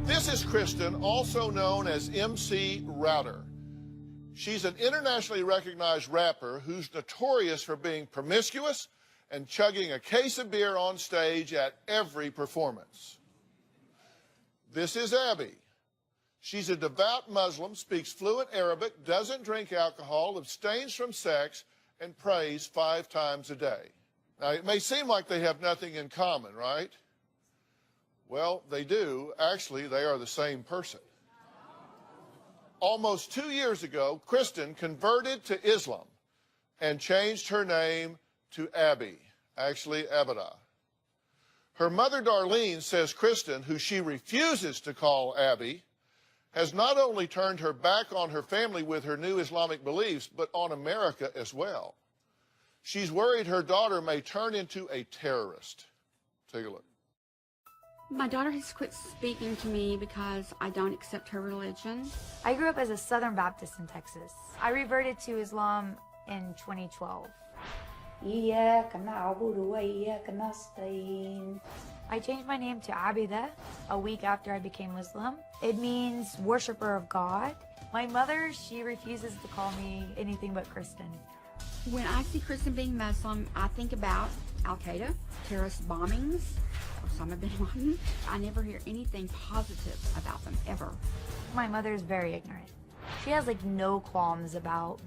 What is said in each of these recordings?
This is Kristen, also known as MC Router. She's an internationally recognized rapper who's notorious for being promiscuous and chugging a case of beer on stage at every performance. This is Abby. She's a devout Muslim, speaks fluent Arabic, doesn't drink alcohol, abstains from sex, and prays 5 times a day. Now, it may seem like they have nothing in common, right? Well, they do. Actually, they are the same person. Almost 2 years ago, Kristen converted to Islam and changed her name to Abby, actually Abada. Her mother, Darlene, says Kristen, who she refuses to call Abby, has not only turned her back on her family with her new Islamic beliefs, but on America as well. She's worried her daughter may turn into a terrorist. Take a look. My daughter has quit speaking to me because I don't accept her religion. I grew up as a Southern Baptist in Texas. I reverted to Islam in 2012. I changed my name to Abida a week after I became Muslim. It means worshiper of God. My mother, she refuses to call me anything but Kristen. When I see Kristen being Muslim, I think about Al-Qaeda, terrorist bombings, Osama bin Laden. I never hear anything positive about them, ever. My mother is very ignorant. She has like no qualms about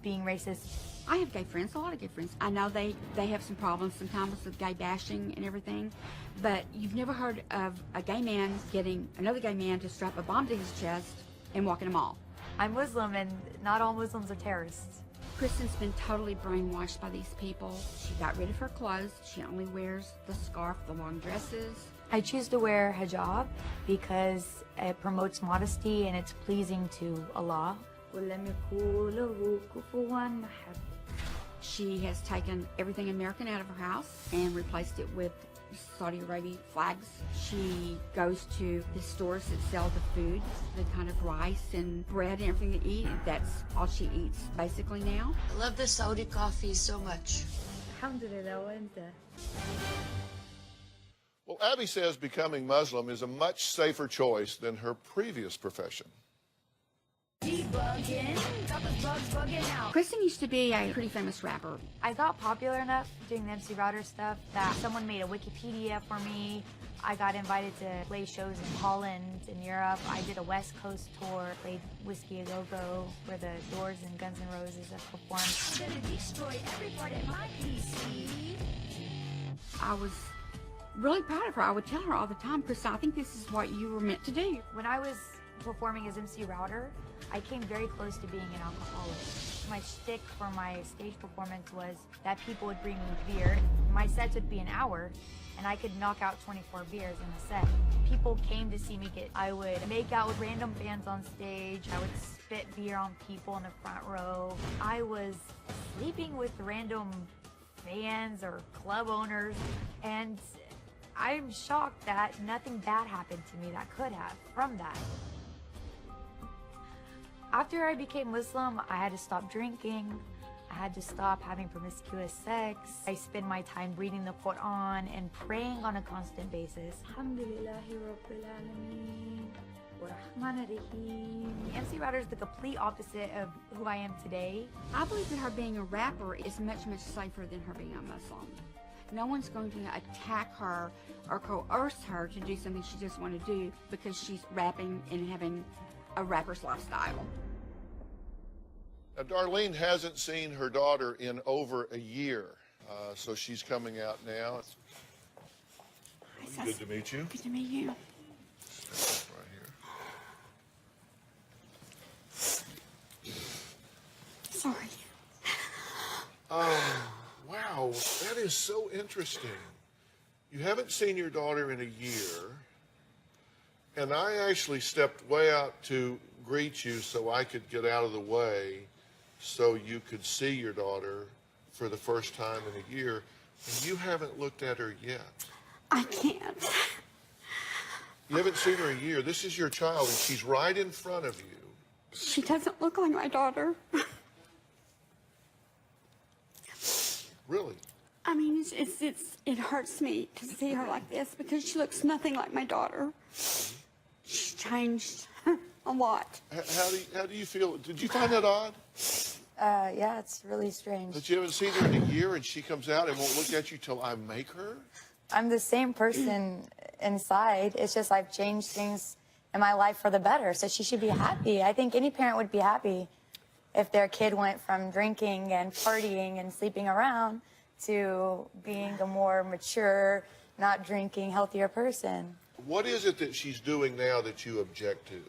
being racist. I have gay friends, a lot of gay friends. I know they have some problems sometimes with gay bashing and everything, but you've never heard of a gay man getting another gay man to strap a bomb to his chest and walk in a mall. I'm Muslim and not all Muslims are terrorists. Kristen's been totally brainwashed by these people. She got rid of her clothes. She only wears the scarf, the long dresses. I choose to wear hijab because it promotes modesty and it's pleasing to Allah. She has taken everything American out of her house and replaced it with Saudi Arabia flags. She goes to the stores that sell the food, the kind of rice and bread and everything to eat. That's all she eats basically now. I love the Saudi coffee so much. Well, Abby says becoming Muslim is a much safer choice than her previous profession. Kristen used to be a pretty famous rapper. I got popular enough doing the MC Router stuff that someone made a Wikipedia for me. I got invited to play shows in Holland and Europe. I did a West Coast tour, played Whiskey A Go Go, where the Doors and Guns N' Roses have performed. I'm gonna destroy every part of my PC. I was really proud of her. I would tell her all the time, Kristen, I think this is what you were meant to do. When I was performing as MC Router, I came very close to being an alcoholic. My shtick for my stage performance was that people would bring me beer. My sets would be an hour, and I could knock out 24 beers in a set. People came to see me I would make out with random fans on stage. I would spit beer on people in the front row. I was sleeping with random fans or club owners, and I'm shocked that nothing bad happened to me that could have from that. After I became Muslim, I had to stop drinking. I had to stop having promiscuous sex. I spend my time reading the Quran and praying on a constant basis. MC Router is the complete opposite of who I am today. I believe that her being a rapper is much, much safer than her being a Muslim. No one's going to attack her or coerce her to do something she doesn't want to do because she's rapping and having a rapper's lifestyle. Now, Darlene hasn't seen her daughter in over a year, so she's coming out now. Good to meet you. Good to meet you. Right here. Sorry. Wow, that is so interesting. You haven't seen your daughter in a year, and I actually stepped way out to greet you so I could get out of the way so you could see your daughter for the first time in a year, and you haven't looked at her yet. I can't. You haven't seen her a year. This is your child, and she's right in front of you. She doesn't look like my daughter. Really? I mean, it hurts me to see her like this because she looks nothing like my daughter. She's changed a lot. How do you feel? Did you find that odd? Yeah, it's really strange. That you haven't seen her in a year and she comes out and won't look at you till I make her? I'm the same person inside. It's just I've changed things in my life for the better. So she should be happy. I think any parent would be happy if their kid went from drinking and partying and sleeping around to being a more mature, not drinking, healthier person. What is it that she's doing now that you object to?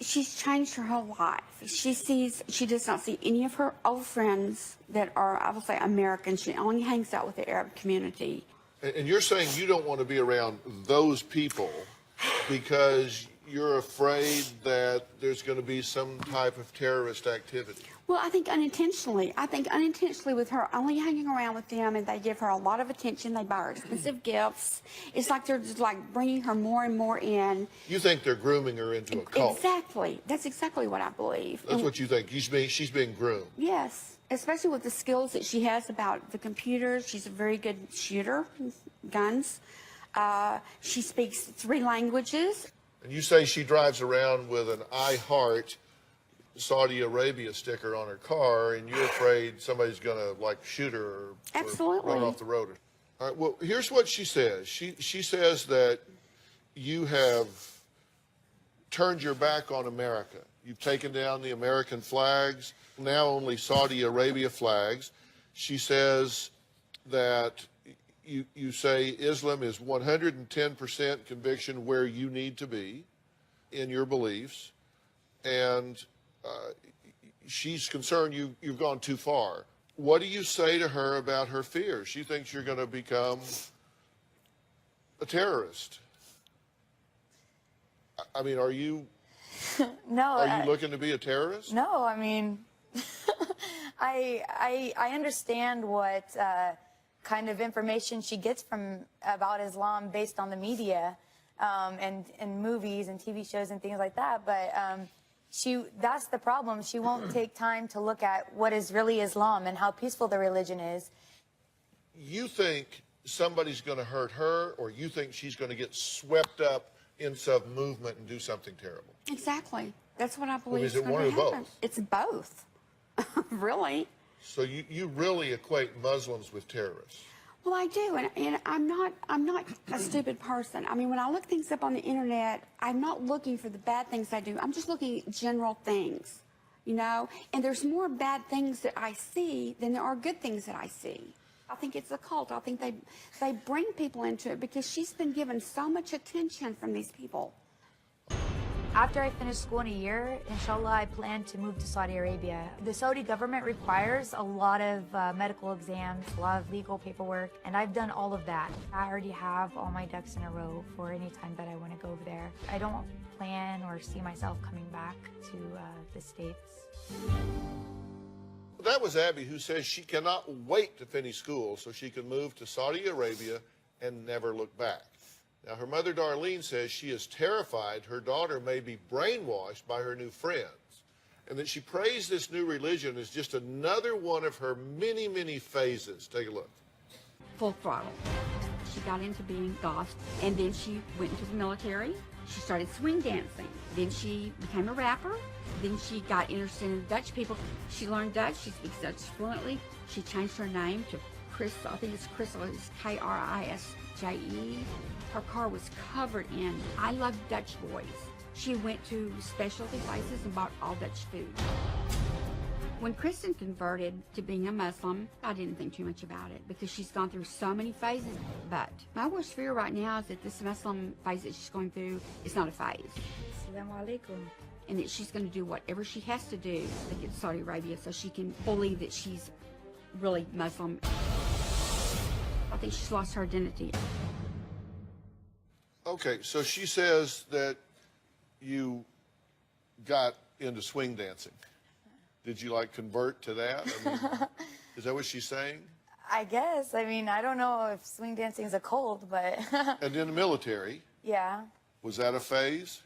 She's changed her whole life. She does not see any of her old friends that are, I will say, American. She only hangs out with the Arab community. And you're saying you don't want to be around those people because you're afraid that there's going to be some type of terrorist activity. Well, I think unintentionally. With her only hanging around with them, and they give her a lot of attention. They buy her expensive gifts. It's like they're just like bringing her more and more in. You think they're grooming her into a cult? Exactly. That's exactly what I believe. That's what you think. She's being groomed. Yes, especially with the skills that she has about the computers. She's a very good shooter, guns. She speaks 3 languages. And you say she drives around with an I Heart Saudi Arabia sticker on her car, and you're afraid somebody's going to like shoot her or Absolutely. run off the road. All right, well, here's what she says. She says that you have turned your back on America. You've taken down the American flags, now only Saudi Arabia flags. She says that you say Islam is 110% conviction where you need to be in your beliefs, and she's concerned you've gone too far. What do you say to her about her fears? She thinks you're going to become a terrorist. I mean, are you? No. Are you looking to be a terrorist? No, I mean, I understand what kind of information she gets about Islam based on the media and movies and TV shows and things like that. But that's the problem. She won't take time to look at what is really Islam and how peaceful the religion is. You think somebody's going to hurt her, or you think she's going to get swept up in some movement and do something terrible? Exactly. That's what I believe is is it going one to or happen. both? It's both. Really. So you really equate Muslims with terrorists? Well, I do, and I'm not a stupid person. I mean, when I look things up on the internet, I'm not looking for the bad things I do. I'm just looking at general things, you know. And there's more bad things that I see than there are good things that I see. I think it's a cult. I think they bring people into it because she's been given so much attention from these people. After I finish school in a year, inshallah, I plan to move to Saudi Arabia. The Saudi government requires a lot of medical exams, a lot of legal paperwork, and I've done all of that. I already have all my ducks in a row for any time that I want to go over there. I don't plan or see myself coming back to the States. That was Abby, who says she cannot wait to finish school so she can move to Saudi Arabia and never look back. Now, her mother, Darlene, says she is terrified her daughter may be brainwashed by her new friends, and that she prays this new religion is just another one of her many, many phases. Take a look. Full throttle. She got into being goth, and then she went into the military. She started swing dancing. Then she became a rapper. Then she got interested in Dutch people. She learned Dutch. She speaks Dutch fluently. She changed her name to Chris. I think it's Crystal. It's K-R-I-S-J-E. Her car was covered in I Love Dutch Boys. She went to specialty places and bought all Dutch food. When Kreston converted to being a Muslim, I didn't think too much about it because she's gone through so many phases. But my worst fear right now is that this Muslim phase that she's going through is not a phase. Assalamu alaikum. And that she's going to do whatever she has to do to get to Saudi Arabia so she can believe that she's really Muslim. I think she's lost her identity. Okay, so she says that you got into swing dancing. Did you like convert to that? I mean, is that what she's saying? I guess. I mean, I don't know if swing dancing is a cult, but... And in the military? Yeah. Was that a phase?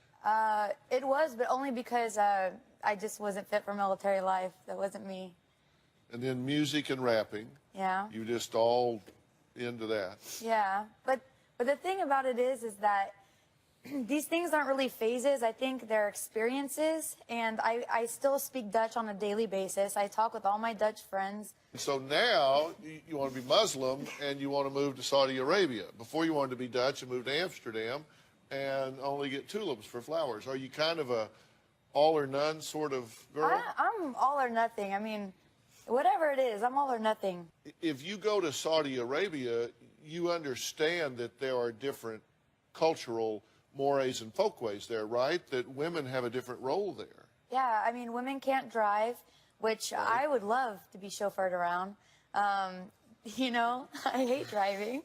It was, but only because I just wasn't fit for military life. That wasn't me. And then music and rapping? Yeah. You just all into that? Yeah, but the thing about it is that these things aren't really phases. I think they're experiences, and I still speak Dutch on a daily basis. I talk with all my Dutch friends. So now you want to be Muslim and you want to move to Saudi Arabia. Before you wanted to be Dutch and move to Amsterdam and only get tulips for flowers. Are you kind of a all or none sort of girl? I'm all or nothing. I mean, whatever it is, I'm all or nothing. If you go to Saudi Arabia, you understand that there are different cultural mores and folkways there, right? That women have a different role there. Yeah, I mean, women can't drive, which I would love to be chauffeured around. You know, I hate driving.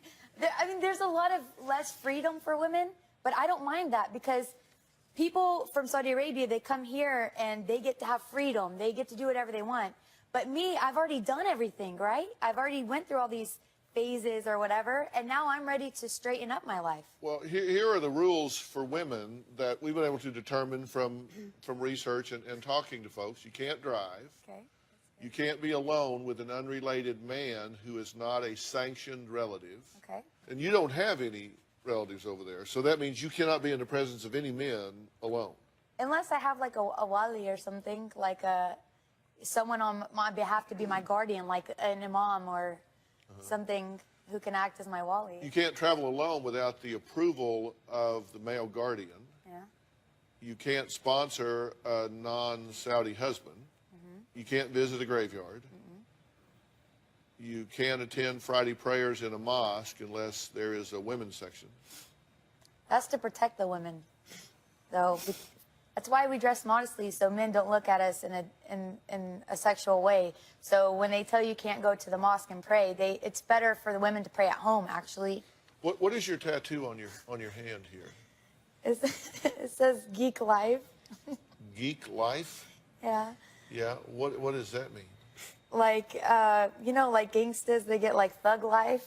I mean, there's a lot of less freedom for women, but I don't mind that because people from Saudi Arabia, they come here and they get to have freedom. They get to do whatever they want. But me, I've already done everything, right? I've already went through all these phases or whatever, and now I'm ready to straighten up my life. Well, here are the rules for women that we've been able to determine from research and talking to folks. You can't drive. Okay. You can't be alone with an unrelated man who is not a sanctioned relative. Okay. And you don't have any relatives over there. So that means you cannot be in the presence of any men alone. Unless I have like a wali or something, like someone on my behalf to be my guardian, like an imam or something who can act as my wali. You can't travel alone without the approval of the male guardian. Yeah. You can't sponsor a non-Saudi husband. You can't visit a graveyard. You can't attend Friday prayers in a mosque unless there is a women's section. That's to protect the women, though. That's why we dress modestly, so men don't look at us in a sexual way. So when they tell you can't go to the mosque and pray, it's better for the women to pray at home, actually. What is your tattoo on your hand here? It says Geek Life. Geek life? Yeah. Yeah. What does that mean? Like, you know, like gangsters, they get like thug life,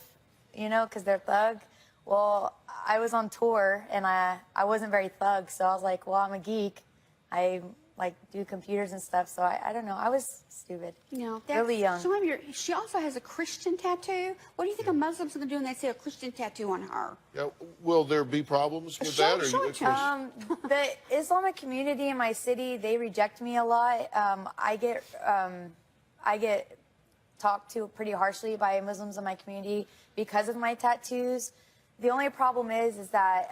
you know, because they're thug. Well, I was on tour, and I wasn't very thug, so I was like, well, I'm a geek. I, like, do computers and stuff, so I don't know. I was stupid. No, really young. So she also has a Christian tattaoo. What do you think a Muslim's going to do when they see a Christian tattoo on her? Yeah, will there be problems with that? Show it to us. The Islamic community in my city, they reject me a lot. I get talked to pretty harshly by Muslims in my community because of my tattoos. The only problem is that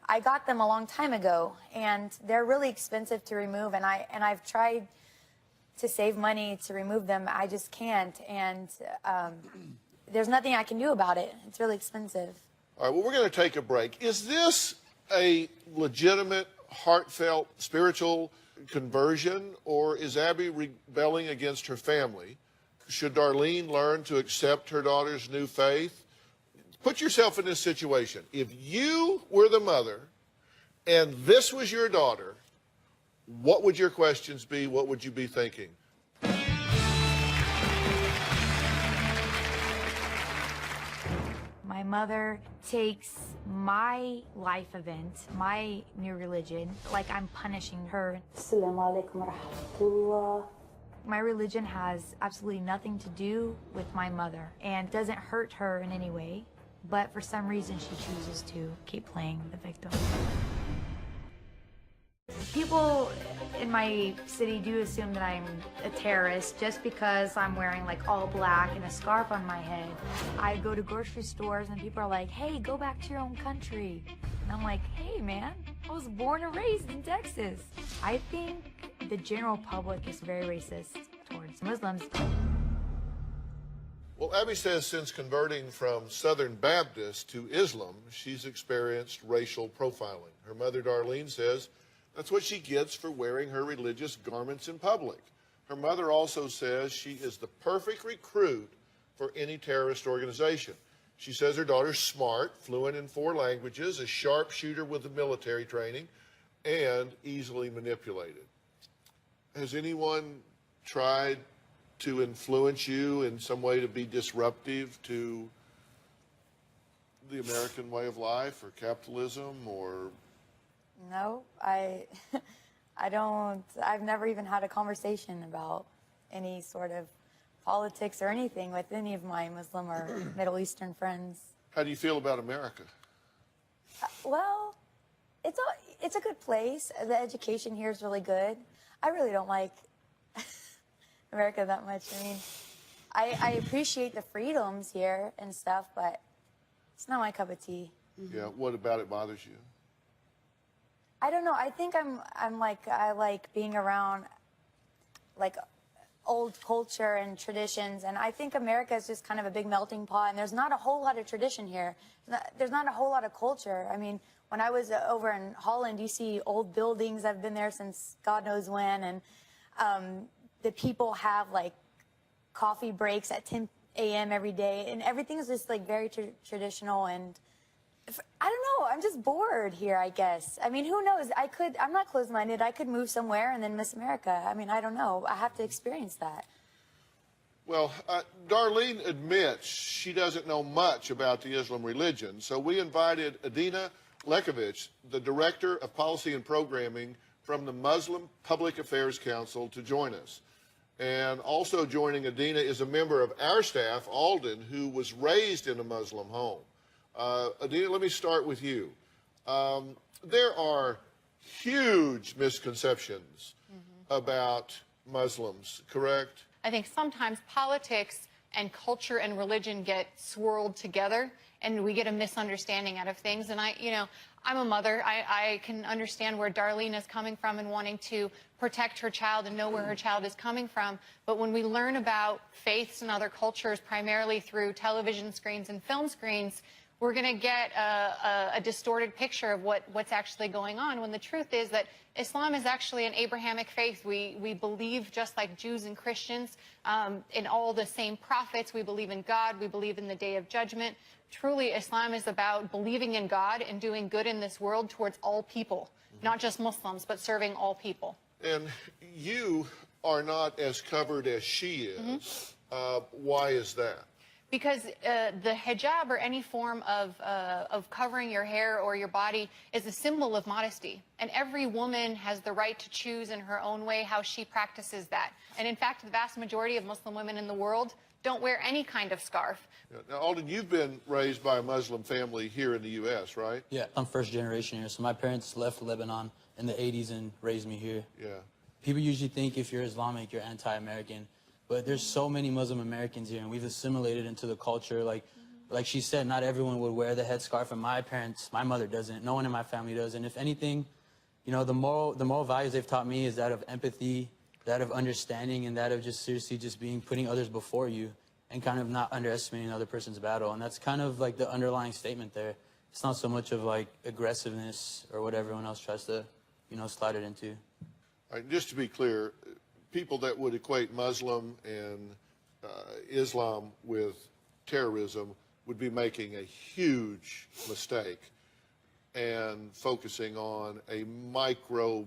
I got them a long time ago, and they're really expensive to remove, and I've tried to save money to remove them. I just can't, and there's nothing I can do about it. It's really expensive. All right, well, we're going to take a break. Is this a legitimate, heartfelt, spiritual conversion, or is Abby rebelling against her family? Should Darlene learn to accept her daughter's new faith? Put yourself in this situation. If you were the mother and this was your daughter, what would your questions be? What would you be thinking? My mother takes my life event, my new religion, like I'm punishing her. My religion has absolutely nothing to do with my mother and doesn't hurt her in any way. But for some reason, she chooses to keep playing the victim. People in my city do assume that I'm a terrorist just because I'm wearing like all black and a scarf on my head. I go to grocery stores and people are like, hey, go back to your own country. And I'm like, hey, man, I was born and raised in Texas. I think the general public is very racist towards Muslims. Well, Abby says since converting from Southern Baptist to Islam, she's experienced racial profiling. Her mother, Darlene, says that's what she gets for wearing her religious garments in public. Her mother also says she is the perfect recruit for any terrorist organization. She says her daughter's smart, fluent in 4 languages, a sharpshooter with the military training, and easily manipulated. Has anyone tried to influence you in some way to be disruptive to the American way of life or capitalism or? No, I've never even had a conversation about any sort of politics or anything with any of my Muslim or Middle Eastern friends. How do you feel about America? Well, It's a good place. The education here is really good. I really don't like America that much. I mean, I appreciate the freedoms here and stuff, but it's not my cup of tea. Yeah, what about it bothers you? I don't know. I think I like being around like old culture and traditions, and I think America is just kind of a big melting pot, and there's not a whole lot of tradition here. There's not a whole lot of culture. I mean, when I was over in Holland, you see old buildings that have been there since God knows when, and the people have like coffee breaks at 10 a.m. every day, and everything is just like very traditional. And I don't know, I'm just bored here, I guess. I mean, who knows? I'm not closed-minded. I could move somewhere and then miss America. I mean, I don't know. I have to experience that. Well, Darlene admits she doesn't know much about the Islam religion, so we invited Adina Lekovich, the Director of Policy and Programming from the Muslim Public Affairs Council, to join us. And also joining Adina is a member of our staff, Alden, who was raised in a Muslim home. Adina, let me start with you. There are huge misconceptions about Muslims, correct? I think sometimes politics and culture and religion get swirled together, and we get a misunderstanding out of things. And I'm a mother. I can understand where Darlene is coming from and wanting to protect her child and know where her child is coming from. But when we learn about faiths and other cultures, primarily through television screens and film screens, we're going to get a distorted picture of what's actually going on, when the truth is that Islam is actually an Abrahamic faith. We believe, just like Jews and Christians, in all the same prophets. We believe in God. We believe in the Day of Judgment. Truly, Islam is about believing in God and doing good in this world towards all people, not just Muslims, but serving all people. And you are not as covered as she is. Why is that? Because the hijab, or any form of covering your hair or your body, is a symbol of modesty. And every woman has the right to choose in her own way how she practices that. And in fact, the vast majority of Muslim women in the world don't wear any kind of scarf. Now, Alden, you've been raised by a Muslim family here in the U.S., right? Yeah, I'm first generation here. So my parents left Lebanon in the 80s and raised me here. Yeah. People usually think if you're Islamic, you're anti-American. But there's so many Muslim Americans here, and we've assimilated into the culture. Like she said, not everyone would wear the headscarf, and my mother doesn't. No one in my family does. And if anything, the moral values they've taught me is that of empathy, that of understanding, and that of just seriously just putting others before you, and kind of not underestimating another person's battle. And that's kind of like the underlying statement there. It's not so much of like aggressiveness or what everyone else tries to, slide it into. All right, just to be clear, people that would equate Muslim and Islam with terrorism would be making a huge mistake and focusing on a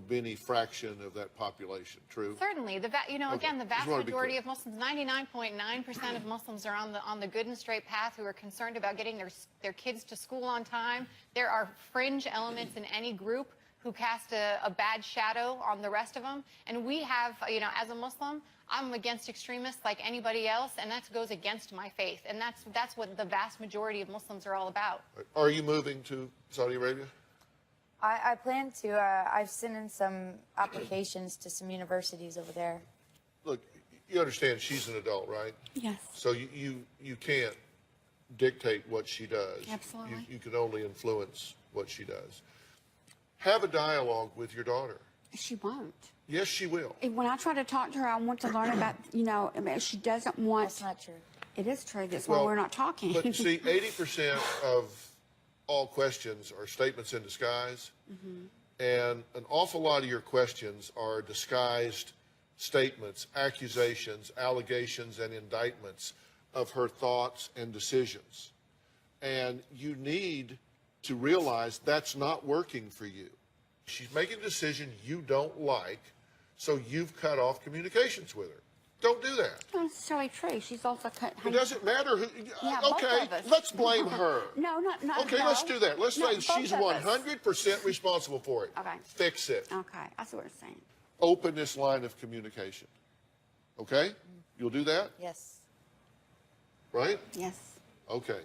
mini fraction of that population. True? Certainly. Again, the vast majority of Muslims, 99.9% of Muslims are on the good and straight path, who are concerned about getting their kids to school on time. There are fringe elements in any group who cast a bad shadow on the rest of them. And we have, as a Muslim, I'm against extremists like anybody else, and that goes against my faith. And that's what the vast majority of Muslims are all about. Are you moving to Saudi Arabia? I plan to. I've sent in some applications to some universities over there. Look, you understand she's an adult, right? Yes. So you can't dictate what she does. Absolutely. You can only influence what she does. Have a dialogue with your daughter. She won't. Yes, she will. When I try to talk to her, I want to learn about, she doesn't want. That's not true. It is true. That's why we're not talking. But see, 80% of all questions are statements in disguise. And an awful lot of your questions are disguised statements, accusations, allegations, and indictments of her thoughts and decisions. And you need to realize that's not working for you. She's making a decision you don't like, so you've cut off communications with her. Don't do that. Not necessarily true. She's also cut. It doesn't matter who. Yeah, okay, both of us. let's blame her. No, not. Okay, no. let's do that. Let's No, say both she's of us. 100% responsible for it. Okay. Fix it. Okay, I see what you're saying. Open this line of communication. Okay? You'll do that? Yes. Right? Yes. Okay.